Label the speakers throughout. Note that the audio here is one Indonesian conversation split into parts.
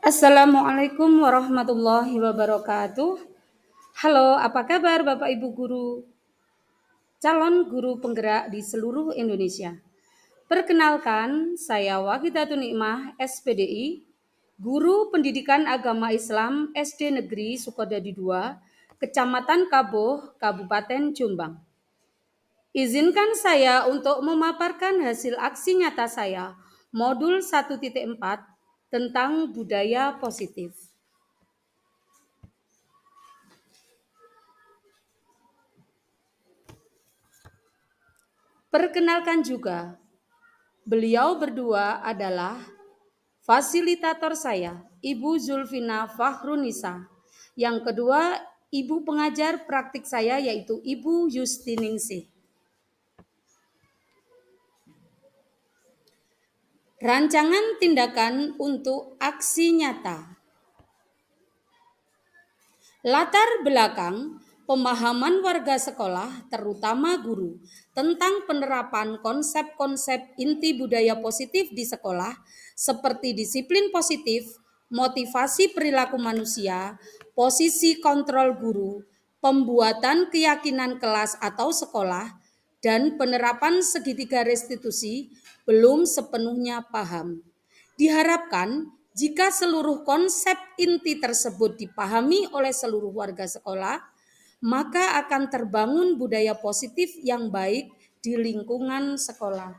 Speaker 1: Assalamualaikum warahmatullahi wabarakatuh. Halo, apa kabar Bapak Ibu guru, calon guru penggerak di seluruh Indonesia? Perkenalkan, saya Wahidatun Nikmah, SPDI, Guru Pendidikan Agama Islam SD Negeri Sukodadi II, Kecamatan Kaboh, Kabupaten Jombang. Izinkan saya untuk memaparkan hasil aksi nyata saya, modul 1.4 tentang budaya positif. Perkenalkan juga, beliau berdua adalah fasilitator saya, Ibu Zulfina Fahrunisa. Yang kedua, Ibu pengajar praktik saya yaitu Ibu Yustiningsih. Rancangan tindakan untuk aksi nyata. Latar belakang pemahaman warga sekolah, terutama guru, tentang penerapan konsep-konsep inti budaya positif di sekolah, seperti disiplin positif, motivasi perilaku manusia, posisi kontrol guru, pembuatan keyakinan kelas atau sekolah, dan penerapan segitiga restitusi belum sepenuhnya paham. Diharapkan jika seluruh konsep inti tersebut dipahami oleh seluruh warga sekolah, maka akan terbangun budaya positif yang baik di lingkungan sekolah.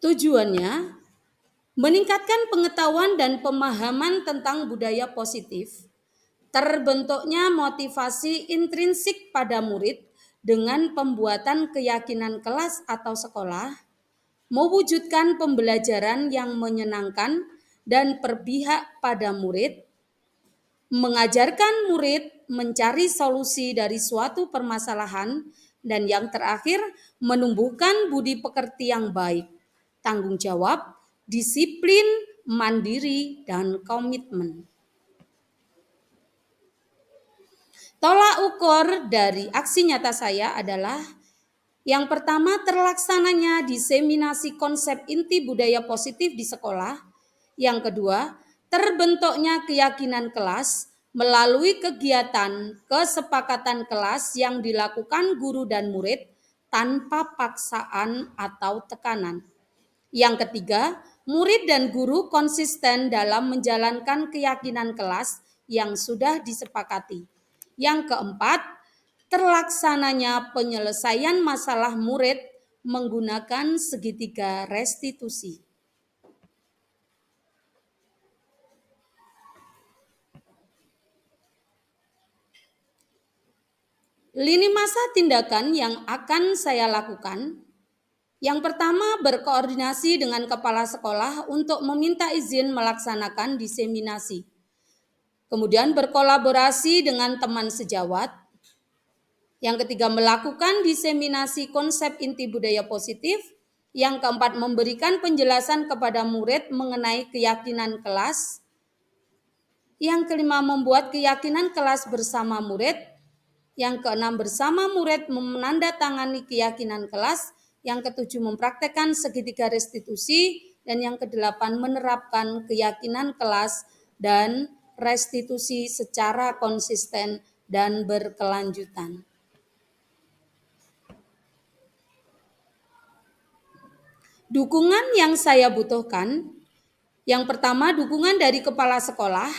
Speaker 1: Tujuannya, meningkatkan pengetahuan dan pemahaman tentang budaya positif, terbentuknya motivasi intrinsik pada murid dengan pembuatan keyakinan kelas atau sekolah, mewujudkan pembelajaran yang menyenangkan dan berpihak pada murid, mengajarkan murid mencari solusi dari suatu permasalahan, dan yang terakhir, menumbuhkan budi pekerti yang baik, tanggung jawab, disiplin, mandiri, dan komitmen. Tolak ukur dari aksi nyata saya adalah yang pertama, terlaksananya diseminasi konsep inti budaya positif di sekolah. Yang kedua, terbentuknya keyakinan kelas melalui kegiatan kesepakatan kelas yang dilakukan guru dan murid tanpa paksaan atau tekanan. Yang ketiga, murid dan guru konsisten dalam menjalankan keyakinan kelas yang sudah disepakati. Yang keempat, terlaksananya penyelesaian masalah murid menggunakan segitiga restitusi. Lini masa tindakan yang akan saya lakukan. Yang pertama, berkoordinasi dengan kepala sekolah untuk meminta izin melaksanakan diseminasi. Kemudian berkolaborasi dengan teman sejawat. Yang ketiga, melakukan diseminasi konsep inti budaya positif. Yang keempat, memberikan penjelasan kepada murid mengenai keyakinan kelas. Yang kelima, membuat keyakinan kelas bersama murid. Yang keenam, bersama murid menandatangani keyakinan kelas. Yang ketujuh, mempraktekkan segitiga restitusi. Dan yang kedelapan, menerapkan keyakinan kelas dan restitusi secara konsisten dan berkelanjutan. Dukungan yang saya butuhkan, yang pertama, dukungan dari kepala sekolah,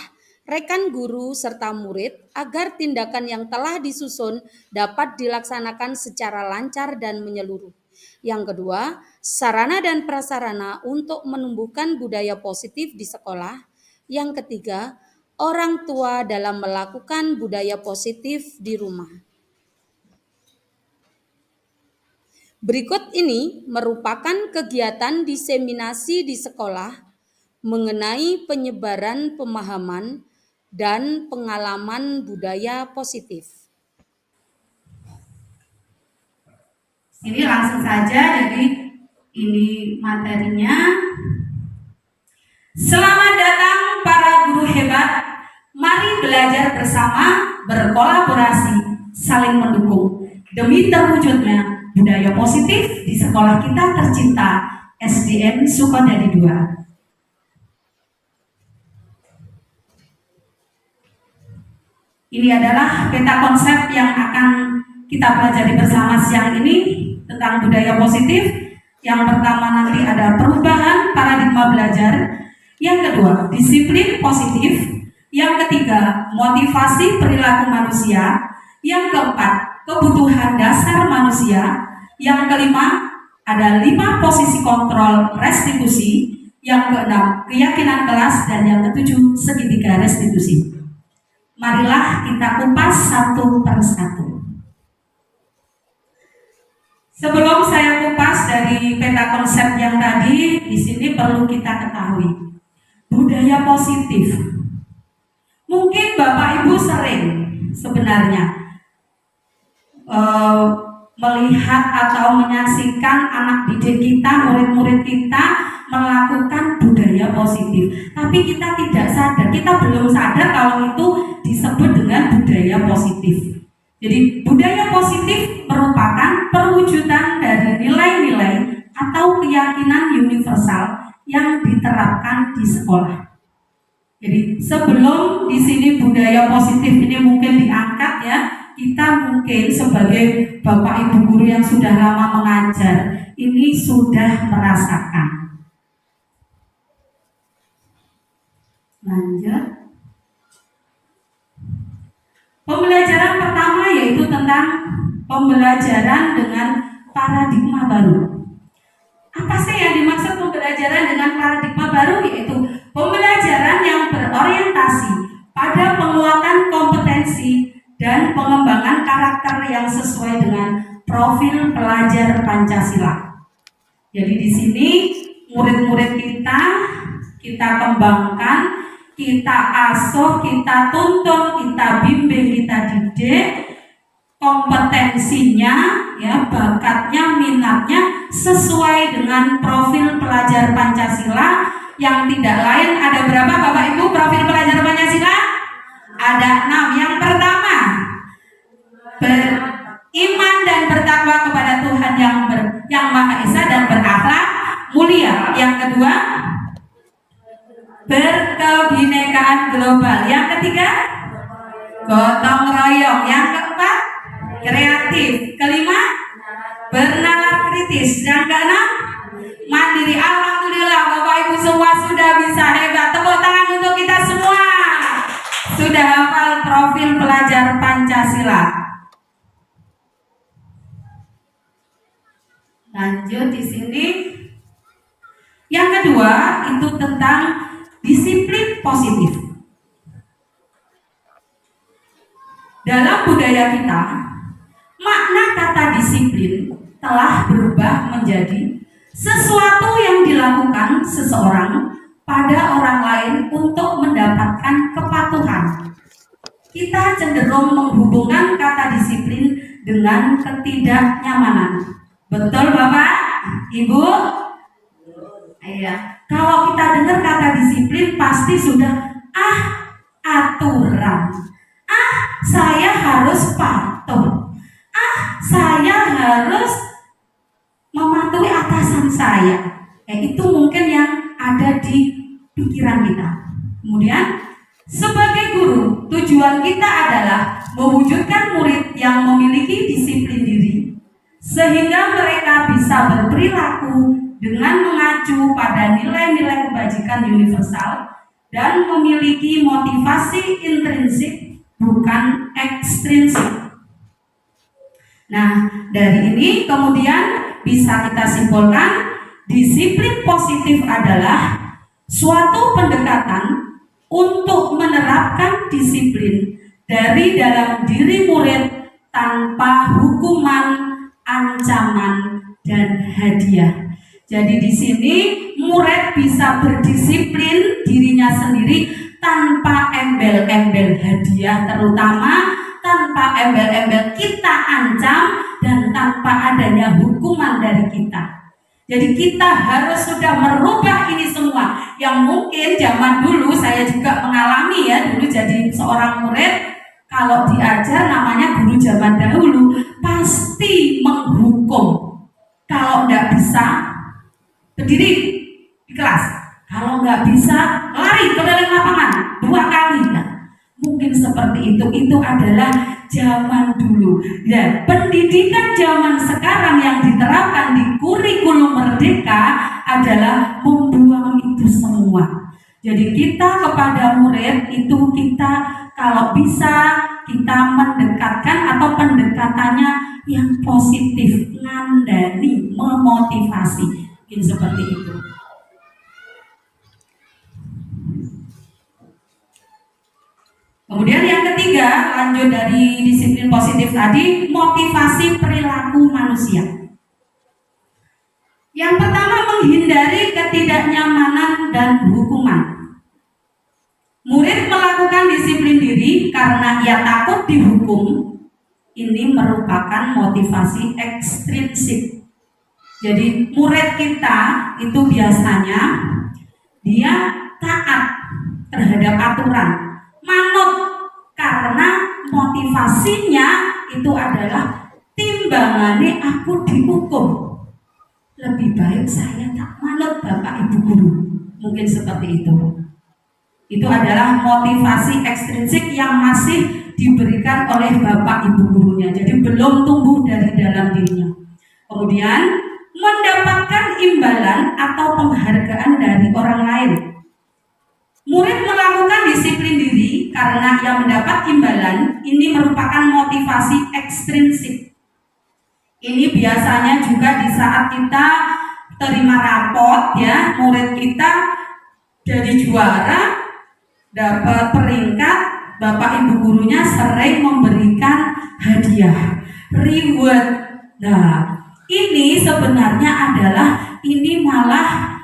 Speaker 1: rekan guru, serta murid agar tindakan yang telah disusun dapat dilaksanakan secara lancar dan menyeluruh. Yang kedua, sarana dan prasarana untuk menumbuhkan budaya positif di sekolah. Yang ketiga, orang tua dalam melakukan budaya positif di rumah. Berikut ini merupakan kegiatan diseminasi di sekolah mengenai penyebaran pemahaman dan pengalaman budaya positif.
Speaker 2: Ini langsung saja, jadi ini materinya. Selamat datang para guru hebat. Mari belajar bersama, berkolaborasi, saling mendukung demi terwujudnya budaya positif di sekolah kita tercinta SDN Sukodadi 2. Ini adalah peta konsep yang akan kita pelajari bersama siang ini tentang budaya positif. Yang pertama nanti ada perubahan paradigma belajar. Yang kedua, disiplin positif. Yang ketiga, motivasi perilaku manusia. Yang keempat, kebutuhan dasar manusia. Yang kelima, ada 5 posisi kontrol restitusi. Yang keenam, keyakinan kelas. Dan yang ketujuh, segitiga restitusi. Marilah kita kupas satu per satu. Sebelum saya kupas dari peta konsep yang tadi, di sini perlu kita ketahui budaya positif. Mungkin Bapak Ibu sering sebenarnya melihat atau menyaksikan anak didik kita, murid-murid kita melakukan budaya positif. Tapi kita tidak sadar, kita belum sadar kalau itu disebut dengan budaya positif. Jadi budaya positif merupakan perwujudan dari nilai-nilai atau keyakinan universal yang diterapkan di sekolah. Jadi sebelum di sini budaya positif ini mungkin diangkat ya, kita mungkin sebagai Bapak Ibu guru yang sudah lama mengajar ini sudah merasakan. Lanjut. Pembelajaran pertama yaitu tentang pembelajaran dengan paradigma baru. Apa sih yang dimaksud pembelajaran dengan paradigma baru? Yaitu pembelajaran yang berorientasi pada penguatan kompetensi dan pengembangan karakter yang sesuai dengan profil pelajar Pancasila. Jadi di sini murid-murid kita kembangkan, kita asuh, kita tuntun, kita bimbing, kita didik kompetensinya, ya, bakatnya, minatnya sesuai dengan profil pelajar Pancasila yang tidak lain. Ada berapa Bapak Ibu profil pelajar Pancasila? Ada 6. Yang pertama, beriman dan bertakwa kepada Tuhan yang Maha Esa dan berakhlak mulia. Yang kedua, berkebinekaan global. Yang ketiga, gotong royong. Yang keempat, kreatif. Kelima, bernalar kritis. Yang keenam, mandiri. Alhamdulillah Bapak Ibu semua sudah bisa, hebat. Tepuk tangan untuk kita semua. Sudah hafal profil pelajar Pancasila. Lanjut di sini. Yang kedua itu tentang disiplin positif. Dalam budaya kita, makna kata disiplin telah berubah menjadi sesuatu yang dilakukan seseorang pada orang lain untuk mendapatkan kepatuhan. Kita cenderung menghubungkan kata disiplin dengan ketidaknyamanan. Betul Bapak, Ibu? Iya. Kalau kita dengar kata disiplin pasti sudah aturan. Saya harus patuh. Saya harus mematuhi atasan saya. Itu mungkin yang ada di pikiran kita. Kemudian sebagai guru, tujuan kita adalah mewujudkan murid yang memiliki disiplin diri sehingga mereka bisa berperilaku dengan mengacu pada nilai-nilai kebajikan universal dan memiliki motivasi intrinsik bukan ekstrinsik. Nah, dari ini kemudian bisa kita simpulkan disiplin positif adalah suatu pendekatan untuk menerapkan disiplin dari dalam diri murid tanpa hukuman, ancaman, dan hadiah. Jadi di sini murid bisa berdisiplin dirinya sendiri tanpa embel-embel hadiah, terutama tanpa embel-embel kita ancam dan tanpa adanya hukuman dari kita. Jadi kita harus sudah merubah ini semua. Yang mungkin zaman dulu saya juga mengalami ya, dulu jadi seorang murid, kalau diajar namanya guru zaman dahulu pasti menghukum dihukum. Kalau nggak bisa, berdiri di kelas. Kalau nggak bisa, lari keliling lapangan 2 kali. Nah, mungkin seperti itu adalah zaman dulu. Dan pendidikan zaman sekarang yang diterapkan di kurikulum Merdeka adalah membuang itu semua. Jadi kita kepada murid itu kita kalau bisa kita mendekatkan atau pendekatannya yang positif, ngandani, memotivasi, mungkin seperti itu. Kemudian yang ketiga, lanjut dari disiplin positif tadi, motivasi perilaku manusia. Yang pertama, menghindari ketidaknyamanan dan hukuman. Murid melakukan disiplin diri karena ia takut dihukum. Ini merupakan motivasi ekstrinsik. Jadi murid kita itu biasanya dia taat terhadap aturan, manut karena motivasinya itu adalah timbangannya aku dihukum. Lebih baik saya tak manut Bapak Ibu Guru. Mungkin seperti itu. Itu adalah motivasi ekstrinsik yang masih diberikan oleh Bapak Ibu gurunya. Jadi belum tumbuh dari dalam dirinya. Kemudian mendapatkan imbalan atau penghargaan dari orang lain. Murid melakukan disiplin diri karena ia mendapat imbalan. Ini merupakan motivasi ekstrinsik. Ini biasanya juga di saat kita terima rapot ya, murid kita jadi juara, dapat peringkat, Bapak Ibu gurunya sering memberikan hadiah, reward. Nah, ini sebenarnya adalah ini malah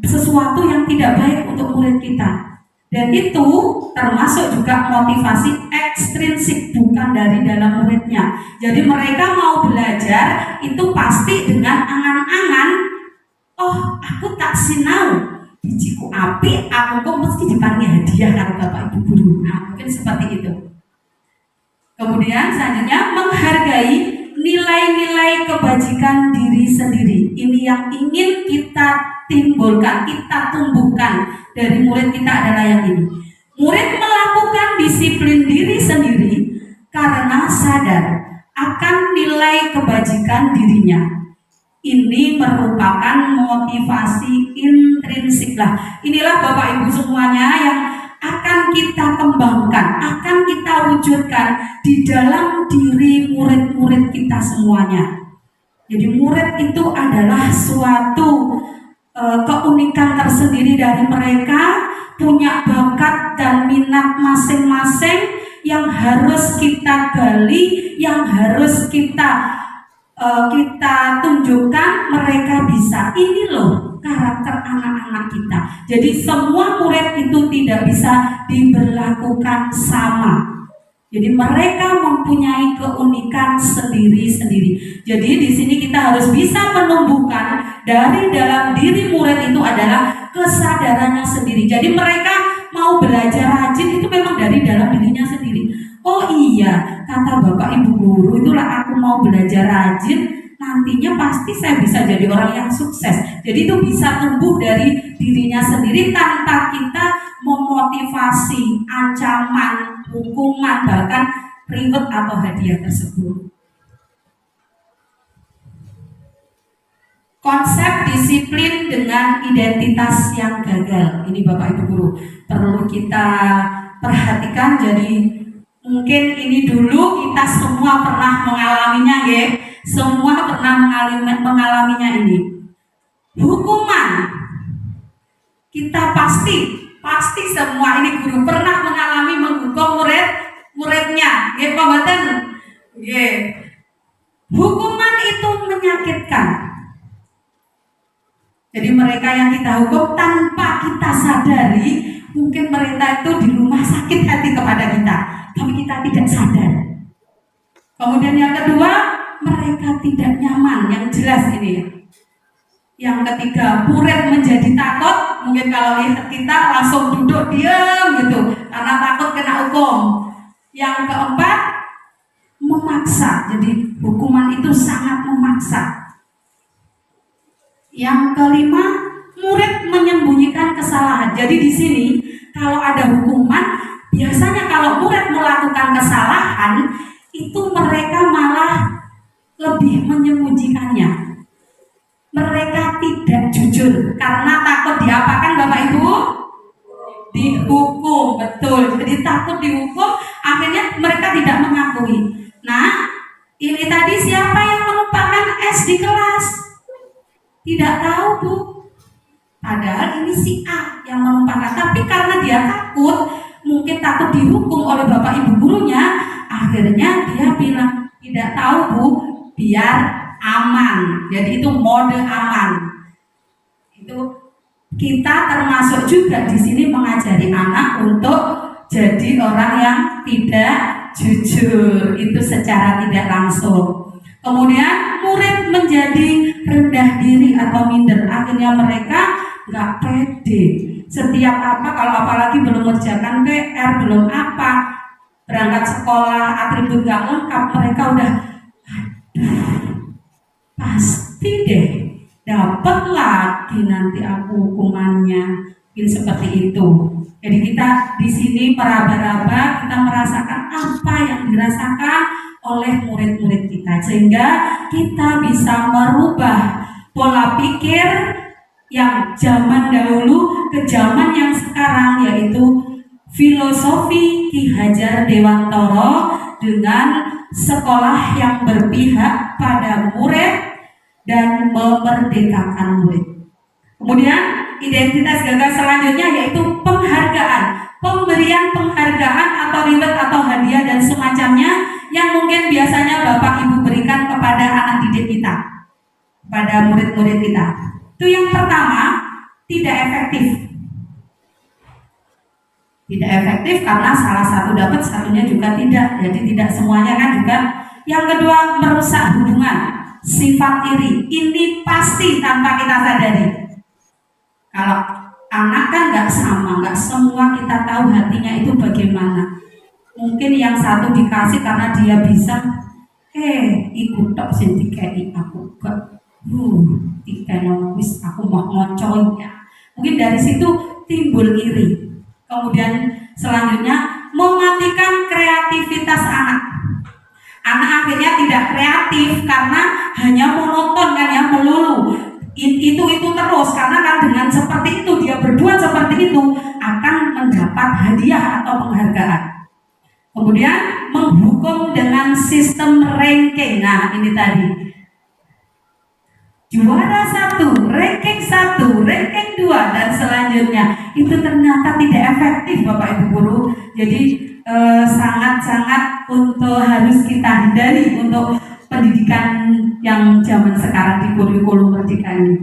Speaker 2: sesuatu yang tidak baik untuk murid kita. Dan itu termasuk juga motivasi ekstrinsik, bukan dari dalam muridnya. Jadi mereka mau belajar itu pasti dengan angan-angan, oh aku tak sinau bijiku api, aku kok mesti dipanggil hadiah karo Bapak Ibu guru. Nah, mungkin seperti itu. Kemudian selanjutnya menghargai nilai-nilai kebajikan diri sendiri. Ini yang ingin kita timbulkan, kita tumbuhkan dari murid kita adalah yang ini. Murid melakukan disiplin diri sendiri karena sadar akan nilai kebajikan dirinya. Ini merupakan motivasi intrinsik lah. Inilah Bapak Ibu semuanya yang akan kita kembangkan, akan kita wujudkan di dalam diri murid-murid kita semuanya. Jadi murid itu adalah suatu keunikan tersendiri dari mereka, punya bakat dan minat masing-masing yang harus kita gali, yang harus kita tunjukkan mereka bisa. Ini loh karakter anak-anak kita. Jadi semua murid itu tidak bisa diberlakukan sama. Jadi mereka mempunyai keunikan sendiri-sendiri. Jadi di sini kita harus bisa menumbuhkan dari dalam diri murid itu adalah kesadarannya sendiri. Jadi mereka mau belajar rajin itu memang dari dalam dirinya sendiri. Oh iya, kata Bapak Ibu guru, itulah aku mau belajar rajin, nantinya pasti saya bisa jadi orang yang sukses. Jadi itu bisa tumbuh dari dirinya sendiri tanpa kita memotivasi, ancaman, hukuman, bahkan reward atau hadiah tersebut. Konsep disiplin dengan identitas yang gagal, ini Bapak Ibu guru perlu kita perhatikan. Jadi mungkin ini dulu kita semua pernah mengalaminya ya, semua pernah mengalaminya ini. Hukuman kita pasti semua ini guru pernah mengalami menghukum muridnya, nggih Pak Mboten? Nggih. Hukuman itu menyakitkan. Jadi mereka yang kita hukum tanpa kita sadari, mungkin mereka itu di rumah sakit hati kepada kita, tapi kita tidak sadar. Kemudian yang kedua, mereka tidak nyaman, yang jelas ini ya. Yang ketiga, murid menjadi takut. Mungkin kalau lihat kita langsung duduk diam gitu, karena takut kena hukum. Yang keempat, memaksa. Jadi hukuman itu sangat memaksa. Yang kelima, murid menyembunyikan kesalahan. Jadi di sini kalau ada hukuman, biasanya kalau murid melakukan kesalahan, itu mereka malah lebih menyembunyikannya. Mereka tidak jujur karena takut diapakan Bapak Ibu? Dihukum, betul. Jadi takut dihukum, akhirnya mereka tidak mengakui. Nah, ini tadi siapa yang menumpahkan es di kelas? Tidak tahu, Bu. Padahal ini si A yang menumpahkan, tapi karena dia takut, mungkin takut dihukum oleh bapak ibu gurunya, akhirnya dia bilang, tidak tahu Bu, biar aman. Jadi itu mode aman. Itu kita termasuk juga di sini mengajari anak untuk jadi orang yang tidak jujur, itu secara tidak langsung. Kemudian murid menjadi rendah diri atau minder, akhirnya mereka nggak pede. Setiap apa, kalau apalagi belum mengerjakan PR, belum apa, berangkat sekolah, atribut nggak lengkap, mereka udah, pasti deh dapat lagi nanti aku hukumannya. Mungkin seperti itu. Jadi kita di sini meraba-raba, kita merasakan apa yang dirasakan oleh murid-murid kita, sehingga kita bisa merubah pola pikir yang zaman dahulu ke zaman yang sekarang, yaitu filosofi Ki Hajar Dewantara dengan sekolah yang berpihak pada murid dan memerdekakan murid. Kemudian identitas gagal selanjutnya yaitu penghargaan, pemberian penghargaan atau reward atau hadiah dan semacamnya yang mungkin biasanya Bapak Ibu berikan kepada anak didik kita, pada murid-murid kita. Itu yang pertama, tidak efektif. Tidak efektif karena salah satu dapat, satunya juga tidak. Jadi tidak semuanya kan juga. Yang kedua, merusak hubungan, sifat iri. Ini pasti tanpa kita sadari. Kalau anak kan nggak sama, nggak semua kita tahu hatinya itu bagaimana. Mungkin yang satu dikasih karena dia bisa, ikut tok sing dikei aku gak, wis aku mau ngocoin ya. Mungkin dari situ timbul iri. Kemudian selanjutnya mematikan kreativitas anak. Anak akhirnya tidak kreatif karena hanya monoton kan ya, melulu. Itu terus, karena kan dengan seperti itu dia berbuat seperti itu akan mendapat hadiah atau penghargaan. Kemudian menghukum dengan sistem ranking. Nah ini tadi juara 1, ranking 1, ranking 2 dan selanjutnya itu ternyata tidak efektif Bapak Ibu Guru. Jadi sangat-sangat untuk harus kita hindari untuk pendidikan yang zaman sekarang di kurikulum merdeka ini.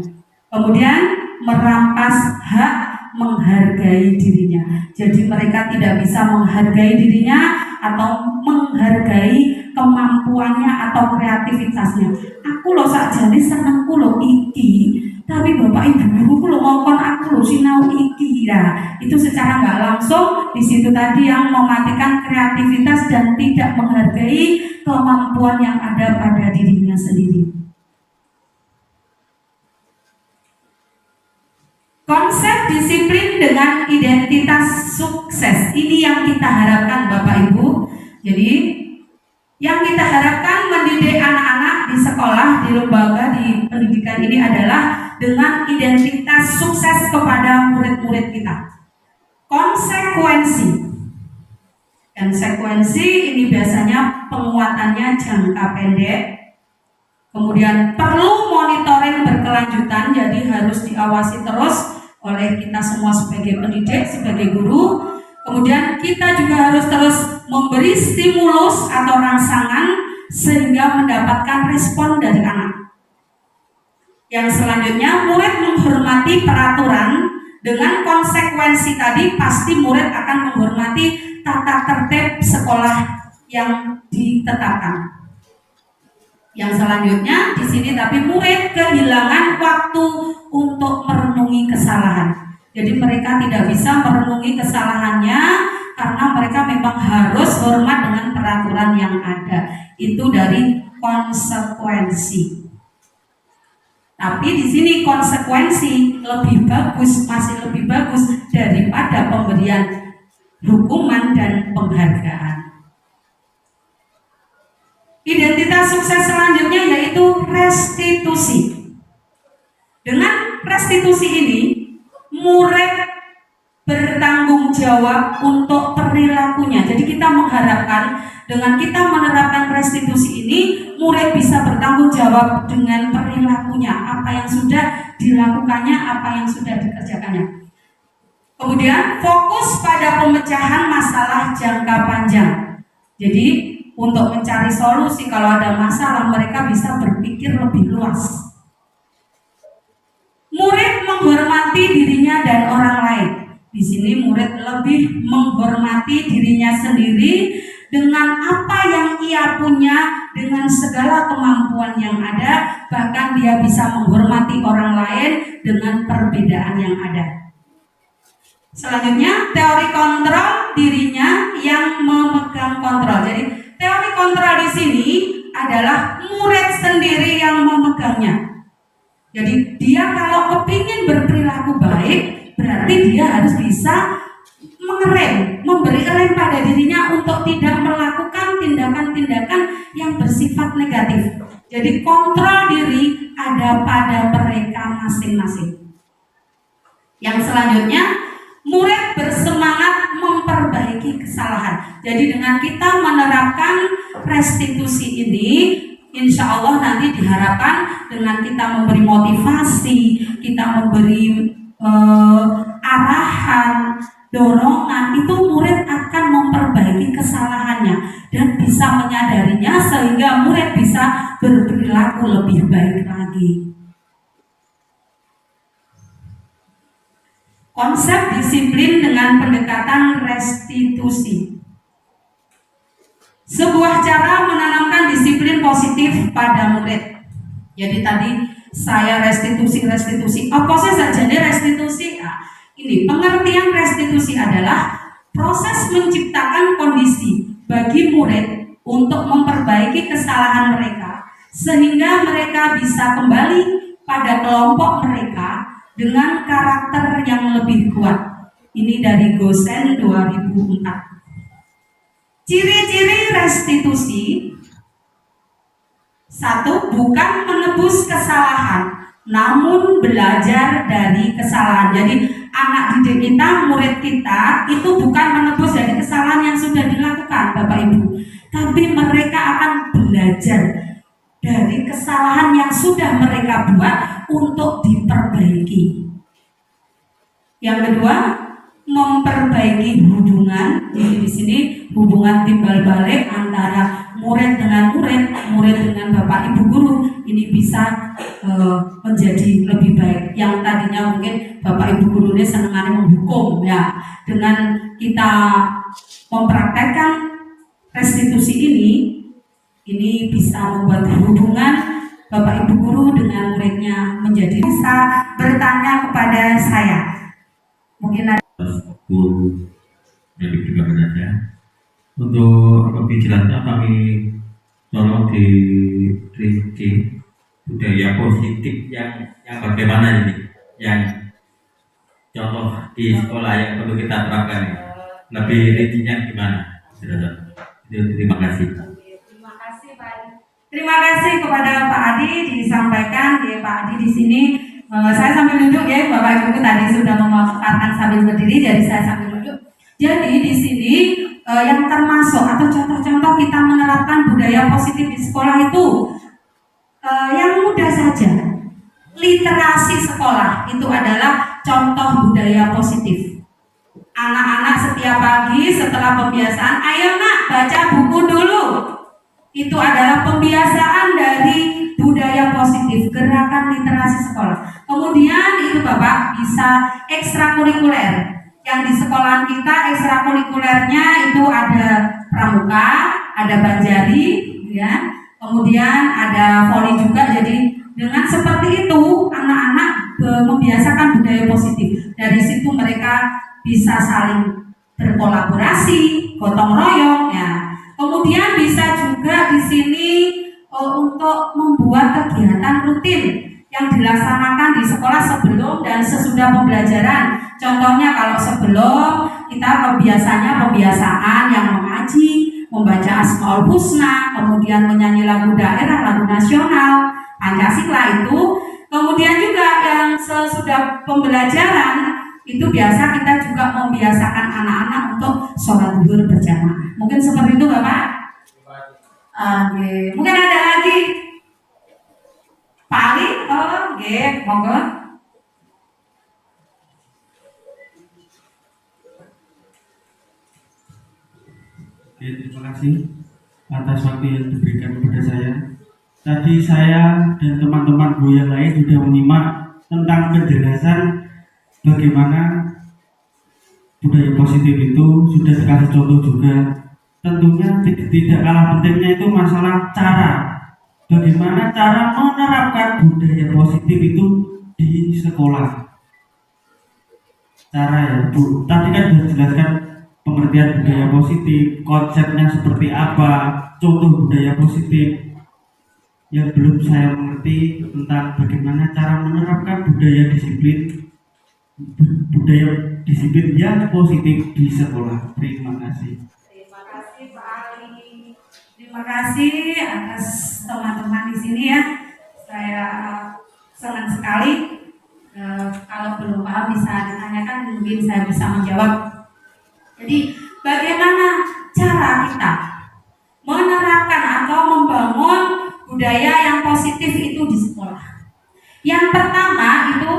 Speaker 2: Kemudian merampas hak menghargai dirinya. Jadi mereka tidak bisa menghargai dirinya atau menghargai kemampuannya atau kreativitasnya. Aku loh sakjane senengku loh iki, tapi bapak ibu guruku loh ngomong aku loh sinau iki. Nah, itu secara nggak langsung di situ tadi yang mematikan kreativitas dan tidak menghargai kemampuan yang ada pada dirinya sendiri. Konsep disiplin dengan identitas sukses, ini yang kita harapkan Bapak Ibu. Jadi yang kita harapkan mendidik anak-anak di sekolah, di lembaga, di pendidikan ini adalah dengan identitas sukses kepada murid-murid kita. Konsekuensi ini biasanya penguatannya jangka pendek. Kemudian perlu monitoring berkelanjutan, jadi harus diawasi terus oleh kita semua sebagai pendidik, sebagai guru. Kemudian kita juga harus terus memberi stimulus atau rangsangan sehingga mendapatkan respon dari anak. Yang selanjutnya, murid menghormati peraturan. Dengan konsekuensi tadi pasti murid akan menghormati tata tertib sekolah yang ditetapkan. Yang selanjutnya di sini tapi murid kehilangan waktu untuk merenungi kesalahan. Jadi mereka tidak bisa merenungi kesalahannya karena mereka memang harus hormat dengan peraturan yang ada. Itu dari konsekuensi. Tapi di sini konsekuensi lebih bagus, masih lebih bagus daripada pemberian hukuman dan penghargaan. Identitas sukses selanjutnya yaitu restitusi. Dengan restitusi ini, murid bertanggung jawab untuk perilakunya. Jadi kita mengharapkan dengan kita menerapkan restitusi ini, murid bisa bertanggung jawab dengan perilakunya, apa yang sudah dilakukannya, apa yang sudah dikerjakannya. Kemudian fokus pada pemecahan masalah jangka panjang. Jadi untuk mencari solusi kalau ada masalah, mereka bisa berpikir lebih luas. Murid menghormati dirinya dan orang lain. Di sini murid lebih menghormati dirinya sendiri dengan apa yang ia punya, dengan segala kemampuan yang ada, bahkan dia bisa menghormati orang lain dengan perbedaan yang ada. Selanjutnya, teori kontrol dirinya yang memegang kontrol. Jadi, teori kontrol di sini adalah murid sendiri yang memegangnya. Jadi dia kalau kepingin berperilaku baik, berarti dia harus bisa mengerem, memberi rem pada dirinya untuk tidak melakukan tindakan-tindakan yang bersifat negatif. Jadi kontrol diri ada pada mereka masing-masing. Yang selanjutnya, murid bersemangat memperbaiki kesalahan. Jadi dengan kita menerapkan restitusi ini, insya Allah nanti diharapkan dengan kita memberi motivasi, kita memberi arahan, dorongan, itu murid akan memperbaiki kesalahannya dan bisa menyadarinya sehingga murid bisa berperilaku lebih baik lagi. Konsep disiplin dengan pendekatan restitusi. Sebuah cara menanamkan disiplin positif pada murid. Jadi tadi saya restitusi. Apa saja restitusi? Nah, ini pengertian restitusi adalah proses menciptakan kondisi bagi murid untuk memperbaiki kesalahan mereka sehingga mereka bisa kembali pada kelompok mereka dengan karakter yang lebih kuat. Ini dari Gosen 2004. Ciri-ciri restitusi: 1. Bukan menebus kesalahan, namun belajar dari kesalahan. Jadi anak didik kita, murid kita itu bukan menebus dari kesalahan yang sudah dilakukan Bapak Ibu, tapi mereka akan belajar dari kesalahan yang sudah mereka buat untuk diperbaiki. Yang kedua, memperbaiki hubungan. Jadi di sini hubungan timbal balik antara murid dengan murid dengan Bapak Ibu guru ini bisa menjadi lebih baik. Yang tadinya mungkin Bapak Ibu guru ini senangannya menghukum, ya, dengan kita mempraktekkan restitusi ini bisa membuat hubungan Bapak Ibu guru dengan muridnya menjadi bisa bertanya kepada saya. Mungkin ada
Speaker 3: guru yang diberikan saja. Untuk lebih jelasnya kami tolong dirinci budaya positif yang bagaimana ini, yang contoh di sekolah yang perlu kita terapkan ini. Lebih rincinya gimana? Terima kasih.
Speaker 2: Terima kasih Pak Adi. Terima kasih kepada Pak Adi, disampaikan ya Pak Adi di sini. Saya sambil duduk ya, Bapak Ibu tadi sudah memaparkan sambil berdiri, jadi saya sambil duduk. Jadi di sini yang termasuk atau contoh-contoh kita menerapkan budaya positif di sekolah itu yang mudah saja. Literasi sekolah itu adalah contoh budaya positif. Anak-anak setiap pagi setelah pembiasaan, ayo nak baca buku dulu. Itu adalah pembiasaan dari budaya positif, gerakan literasi sekolah. Kemudian itu Bapak bisa ekstrakurikuler. Yang di sekolahan kita ekstrakurikulernya itu ada pramuka, ada banjari, ya. Kemudian ada voli juga. Jadi dengan seperti itu anak-anak membiasakan budaya positif. Dari situ mereka bisa saling berkolaborasi, gotong royong ya. Kemudian bisa juga di sini untuk membuat kegiatan rutin yang dilaksanakan di sekolah sebelum dan sesudah pembelajaran. Contohnya kalau sebelum kita biasanya pembiasaan yang mengaji, membaca Asmaul Husna, kemudian menyanyi lagu daerah, lagu nasional, Pancasila itu. Kemudian juga yang sesudah pembelajaran itu biasa kita juga membiasakan anak-anak untuk sholat zuhur berjamaah. Mungkin seperti itu Bapak? Oke. Mungkin ada lagi? Pak Ali? Oke, monggo.
Speaker 4: Oke, terima kasih atas waktu yang diberikan kepada saya. Tadi saya dan teman-teman guru yang lain sudah menyimak tentang penjelasan bagaimana budaya positif itu, sudah dikasih contoh juga. Tentunya tidak kalah pentingnya itu masalah cara. Bagaimana cara menerapkan budaya positif itu di sekolah. Cara ya Bu, tadi kan sudah dijelaskan pengertian budaya positif, konsepnya seperti apa, contoh budaya positif. Yang belum saya mengerti tentang bagaimana cara menerapkan budaya disiplin yang positif di sekolah. Terima kasih.
Speaker 2: Terima kasih Pak Ali. Terima kasih atas teman-teman di sini ya. Saya senang sekali. Kalau belum paham bisa ditanyakan, mungkin saya bisa menjawab. Jadi bagaimana cara kita menerapkan atau membangun budaya yang positif itu di sekolah? Yang pertama itu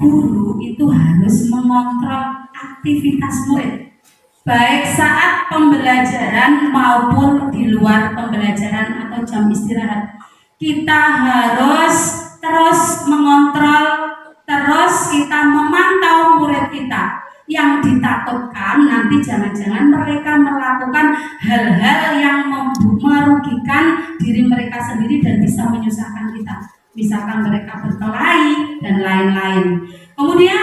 Speaker 2: guru itu harus mengontrol aktivitas murid, baik saat pembelajaran maupun di luar pembelajaran atau jam istirahat. Kita harus terus mengontrol, terus kita memantau murid kita. Yang ditakutkan nanti jangan-jangan mereka melakukan hal-hal yang merugikan diri mereka sendiri dan bisa menyusahkan kita. Misalkan mereka berkelahi dan lain-lain. Kemudian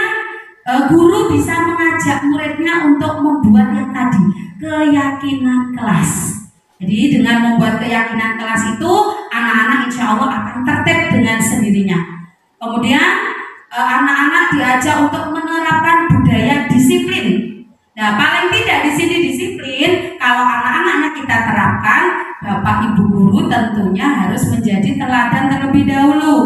Speaker 2: guru bisa mengajak muridnya untuk membuat yang tadi, keyakinan kelas. Jadi dengan membuat keyakinan kelas itu, anak-anak insya Allah akan tertib dengan sendirinya. Kemudian anak-anak diajak untuk menerapkan budaya disiplin. Nah, paling tidak di sini disiplin, kalau anak-anaknya kita terapkan, Bapak Ibu guru tentunya harus menjadi teladan terlebih dahulu.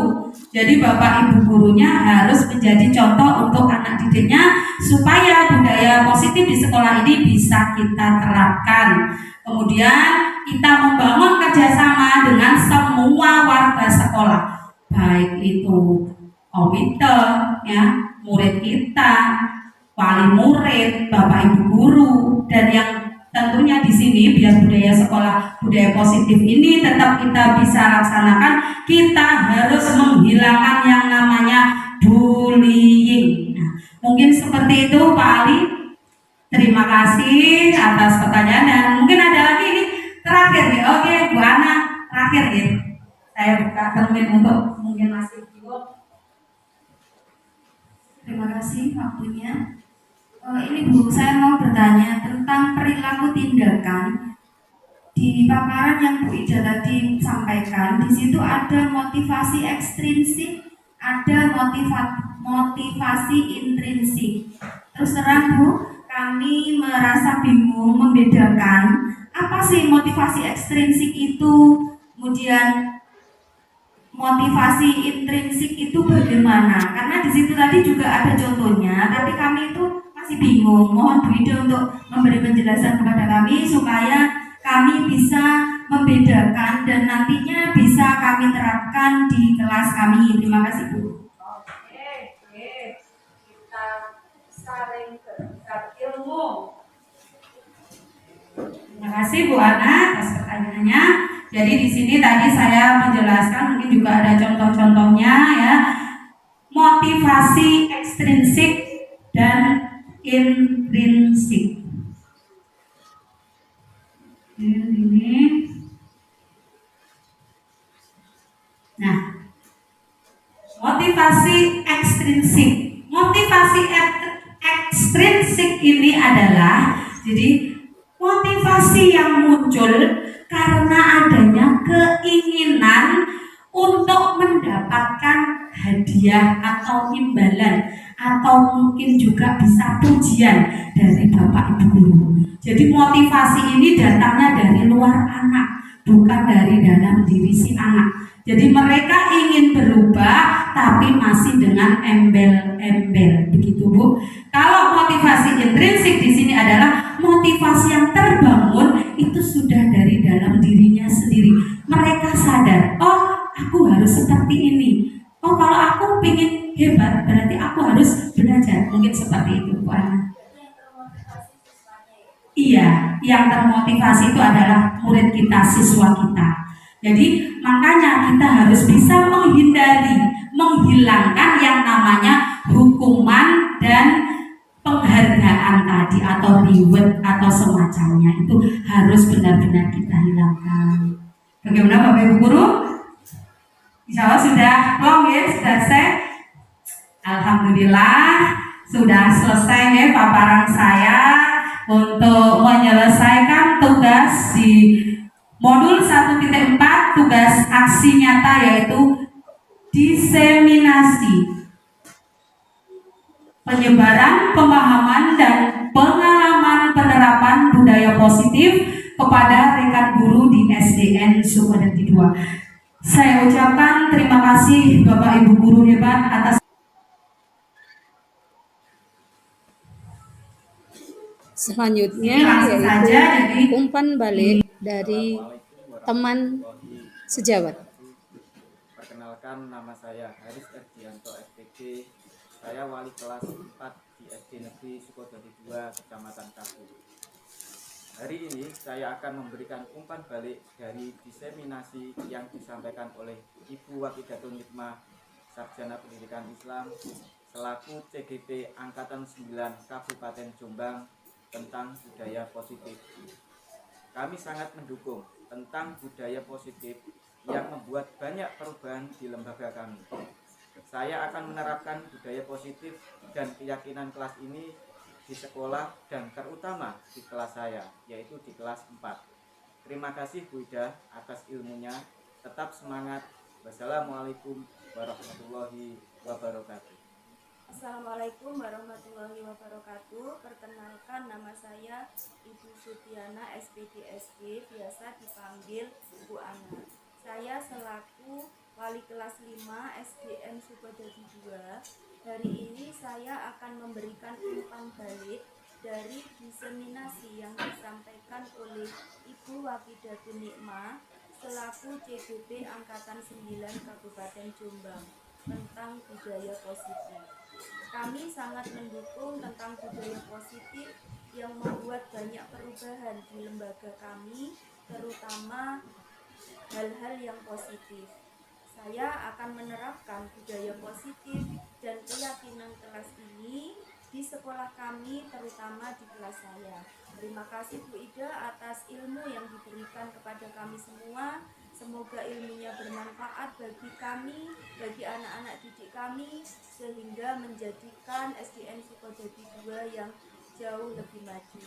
Speaker 2: Jadi Bapak Ibu gurunya harus menjadi contoh untuk anak didiknya supaya budaya positif di sekolah ini bisa kita terapkan. Kemudian kita membangun kerjasama dengan semua warga sekolah, baik itu komite, ya, murid kita, wali murid, Bapak Ibu guru, dan yang tentunya di sini biar budaya sekolah, budaya positif ini tetap kita bisa laksanakan, kita harus menghilangkan yang namanya bullying. Nah, mungkin seperti itu Pak Ali. Terima kasih atas pertanyaan dan mungkin ada lagi ini terakhir nih. Oke, Bu Ana, terakhir ya. Saya buka termin untuk mungkin masih
Speaker 5: Terima kasih waktunya. Ini Bu, saya mau bertanya tentang perilaku tindakan. Di paparan yang Bu Ida tadi sampaikan, di situ ada motivasi ekstrinsik, ada motivasi intrinsik. Terus terang Bu, kami merasa bingung membedakan apa sih motivasi ekstrinsik itu, kemudian motivasi intrinsik itu bagaimana? Karena di situ tadi juga ada contohnya, tapi kami itu masih bingung. Mohon Bu Ida untuk memberi penjelasan kepada kami supaya kami bisa membedakan dan nantinya bisa kami terapkan di kelas kami. Terima kasih Bu.
Speaker 2: Oke. Kita saling bertukar ilmu. Terima kasih Bu Ana atas pertanyaannya. Jadi di sini tadi saya menjelaskan, mungkin juga ada contoh-contohnya ya. Motivasi ekstrinsik dan intrinsik. Ini. Nah, motivasi ekstrinsik. Motivasi ekstrinsik ini adalah Jadi motivasi yang muncul karena adanya keinginan untuk mendapatkan hadiah atau imbalan atau mungkin juga bisa pujian dari Bapak Ibu guru. Jadi motivasi ini datangnya dari luar anak, bukan dari dalam diri si anak. Jadi mereka ingin berubah tapi masih dengan embel-embel, begitu Bu. Kalau motivasi intrinsik di sini adalah motivasi yang terbangun itu sudah dari dalam dirinya sendiri. Mereka sadar, oh aku harus seperti ini. Oh kalau aku ingin hebat berarti aku harus belajar. Mungkin seperti itu Bu Ana. Iya, yang termotivasi itu adalah murid kita, siswa kita. Jadi makanya kita harus bisa menghilangkan yang namanya hukuman dan penghargaan tadi atau reward atau semacamnya, itu harus benar-benar kita hilangkan. Bagaimana Bapak Ibu guru? Insya Allah sudah long ya, sudah selesai. Alhamdulillah sudah selesai ya paparan saya untuk menyelesaikan tugas di modul 1.4, tugas aksi nyata yaitu diseminasi, penyebaran pemahaman dan pengalaman penerapan budaya positif kepada rekan guru di SDN Sukodarjo 2. Saya ucapkan terima kasih Bapak Ibu guru hebat atas.
Speaker 1: Selanjutnya
Speaker 2: Langsung saja,
Speaker 1: yaitu
Speaker 2: jadi
Speaker 1: umpan balik dari teman sejawat.
Speaker 6: Perkenalkan, nama saya Haris Erdianto SPG. Saya wali kelas 4 di SD Negeri Sukodarjo 2, Kecamatan Kapu. Hari ini saya akan memberikan umpan balik dari diseminasi yang disampaikan oleh Ibu Wakidatul Hikmah, Sarjana Pendidikan Islam, selaku CGP Angkatan 9 Kabupaten Jombang tentang budaya positif. Kami sangat mendukung tentang budaya positif yang membuat banyak perubahan di lembaga kami. Saya akan menerapkan budaya positif dan keyakinan kelas ini di sekolah dan terutama di kelas saya, yaitu di kelas 4. Terima kasih Bu Ida atas ilmunya. Tetap semangat. Wassalamualaikum warahmatullahi wabarakatuh.
Speaker 7: Assalamualaikum warahmatullahi wabarakatuh. Perkenalkan, nama saya Ibu Sutiana SPDSG, biasa dipanggil Bu Ana. Saya selaku wali kelas 5 SDN Sukodarjo 2. Hari ini saya akan memberikan umpan balik dari diseminasi yang disampaikan oleh Ibu Wakidatul Hikmah selaku CGP Angkatan 9 Kabupaten Jombang tentang budaya positif. Kami sangat mendukung tentang budaya positif yang membuat banyak perubahan di lembaga kami, terutama hal-hal yang positif. Saya akan menerapkan budaya positif dan keyakinan kelas ini di sekolah kami, terutama di kelas saya. Terima kasih Bu Ida atas ilmu yang diberikan kepada kami semua. Semoga ilmunya bermanfaat bagi kami, bagi anak-anak didik kami, sehingga menjadikan SDN Sukodarjo 2 yang jauh lebih maju.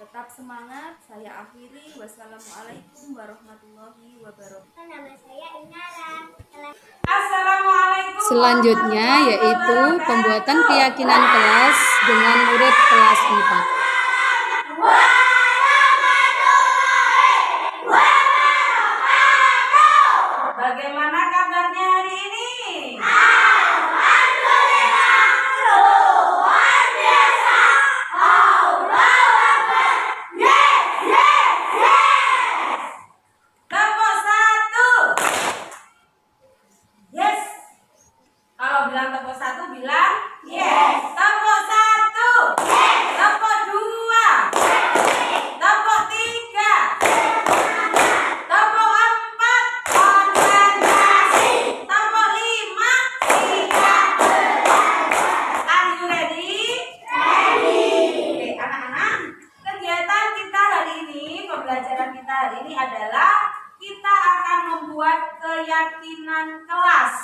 Speaker 7: Tetap semangat, saya akhiri. Wassalamualaikum warahmatullahi wabarakatuh.
Speaker 8: Nama saya Inara.
Speaker 2: Assalamualaikum.
Speaker 1: Selanjutnya yaitu pembuatan keyakinan kelas dengan murid kelas 4.
Speaker 2: Bagaimana kabarnya hari ini? Tepuk satu. Yes. Kalau bilang tepuk satu, bilang yes. Tepuk satu. Yes. Tepuk dua. Yes. Tepuk tiga. Tepuk empat. Konsentrasi. Tepuk lima. Tidak belajar. Are you ready? Ready. Oke, anak-anak, kegiatan kita hari ini, pembelajaran kita hari ini adalah kita akan membuat keyakinan kelas.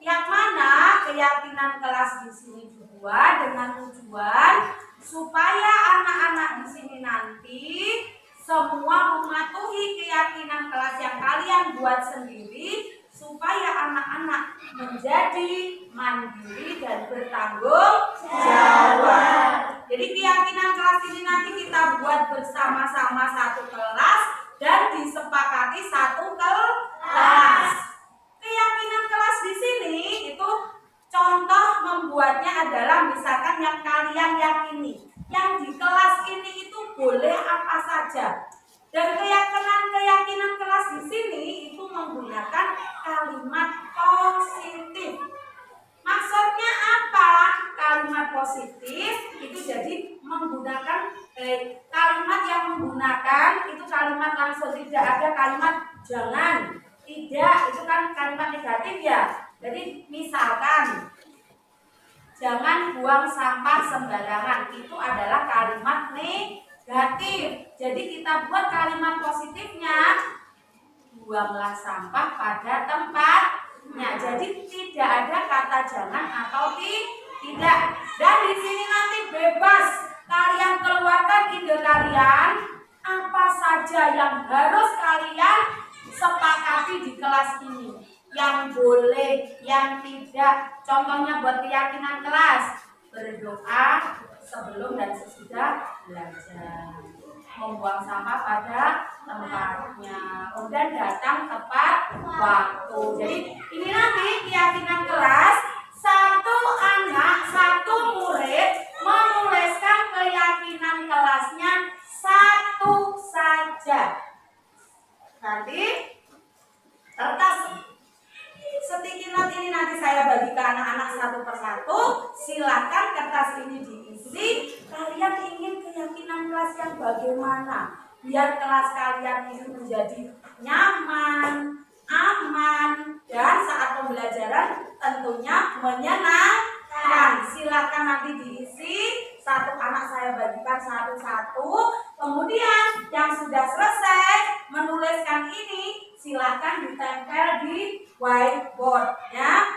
Speaker 2: Yang mana keyakinan kelas di sini juga
Speaker 1: dengan tujuan supaya anak-anak di sini nanti semua mematuhi keyakinan kelas yang kalian buat sendiri supaya anak-anak menjadi mandiri dan bertanggung jawab. Jadi keyakinan kelas ini nanti kita buat bersama-sama satu kelas dan disepakati satu kelas. Keyakinan kelas di sini itu contoh membuatnya adalah misalkan yang kalian yakini, yang di kelas ini itu boleh apa saja. Dan keyakinan kelas di sini itu menggunakan kalimat positif. Maksudnya apa? Kalimat positif itu jadi menggunakan kalimat yang menggunakan itu kalimat langsung, tidak ada kalimat jangan, tidak, itu kan kalimat negatif ya. Jadi misalkan jangan buang sampah sembarangan, itu adalah kalimat negatif. Jadi kita buat kalimat positifnya, buanglah sampah pada tempatnya. Jadi tidak ada kata jangan atau tidak. Dan di sini nanti bebas kalian keluarkan ide kalian, apa saja yang harus kalian sepakati di kelas ini, yang boleh, yang tidak. Contohnya buat keyakinan kelas, berdoa sebelum dan sesudah belajar, membuang sampah pada tempatnya, kemudian datang tepat waktu. Jadi ini nanti keyakinan kelas, satu anak, satu murid menuliskan keyakinan kelasnya satu saja. Nanti kertas sticky note ini nanti saya bagi ke anak-anak satu persatu. Silakan kertas ini diisi. Kalian ingin keyakinan kelas yang bagaimana? Biar kelas kalian ini menjadi nyaman, aman, dan saat pembelajaran tentunya menyenangkan. Silakan nanti diisi. Satu anak saya bagikan satu-satu. Kemudian yang sudah selesai menuliskan ini, silakan ditempel di whiteboard ya.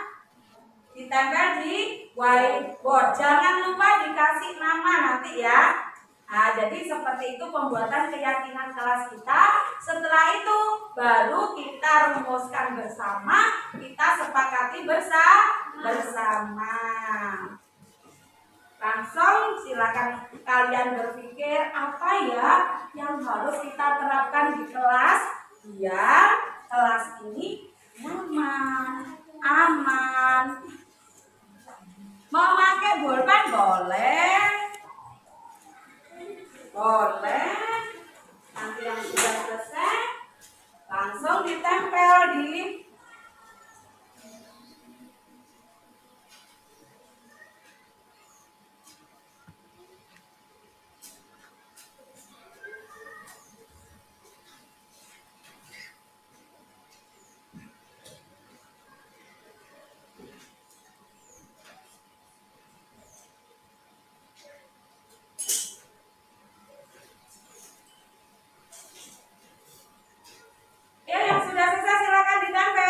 Speaker 1: Ditempel di whiteboard. Jangan lupa dikasih nama nanti ya. Nah, jadi seperti itu pembuatan keyakinan kelas kita. Setelah itu baru kita rumuskan bersama, kita sepakati bersama. Langsung silakan kalian berpikir apa ya yang harus kita terapkan di kelas biar kelas ini nyaman, aman. Mau pakai bolpen boleh. Boleh. Nanti yang sudah selesai langsung ditempel di yang sudah selesai silakan ditempel.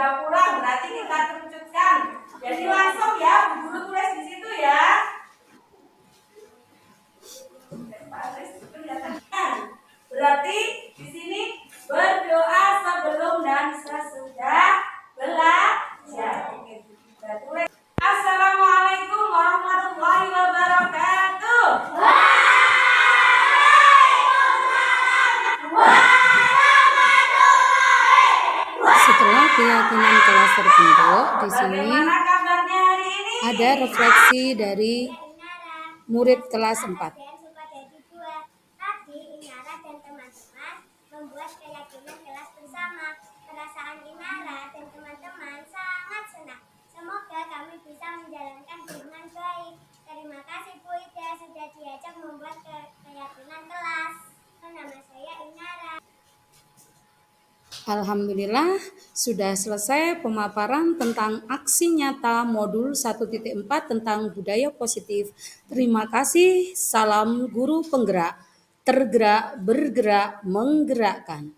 Speaker 1: sudah pulang, berarti kita kerucutkan. Jadi langsung ya, Bu Guru tulis di situ ya. Berarti di sini berdoa sebelum dan sesudah belajar. Kita tulis. Assalamualaikum warahmatullahi wabarakatuh. Setelah keyakinan kelas terbentuk, di sini ada refleksi dari murid kelas 4.
Speaker 8: Tadi Inara dan teman-teman membuat keyakinan kelas bersama. Perasaan Inara dan teman-teman sangat senang. Semoga kami bisa menjalankan dengan baik. Terima kasih Bu Ida sudah diajak membuat keyakinan kelas. Nama saya Inara.
Speaker 1: Alhamdulillah sudah selesai pemaparan tentang aksi nyata modul 1.4 tentang budaya positif. Terima kasih. Salam guru penggerak, tergerak, bergerak, menggerakkan.